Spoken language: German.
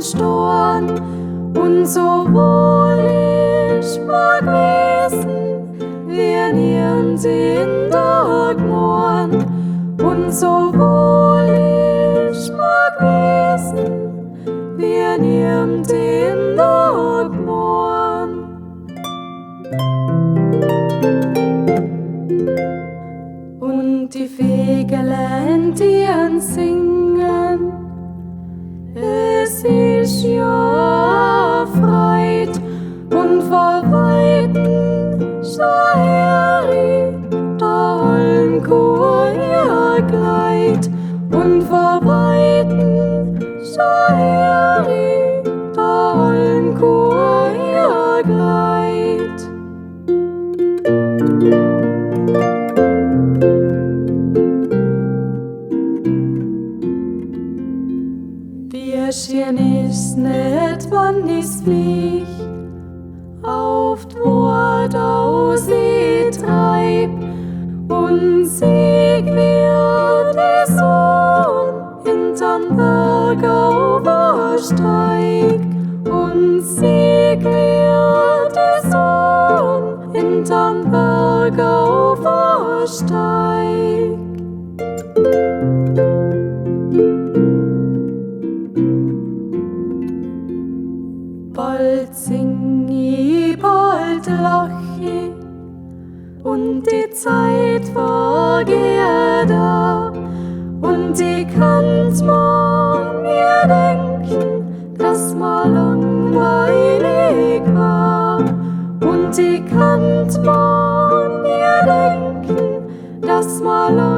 Storn. Und so wohl ich mag wissen, wir nieren den Tag morn. Und so wohl ich mag wissen, wir nieren den Tag morn. Und die Vögelein, die singen, es ist ja Freit. Und vor Weiten schau her, da hollen Chor gleit. Und vor Weiten schau her, da hollen Chor gleit. Bierchen ist net, wann is flieg, auf d'Wort aus sie treib. Und Sieg wird die Sonn hinterm Berg aufsteig. Und Sieg wird die Sonn hinterm Berg aufsteig. Bald sing ich, bald lach ich, und die Zeit vergeht da. Und ich kann's mir denken, dass mal langweilig war. Und ich kann's mir denken, dass mal langweilig war.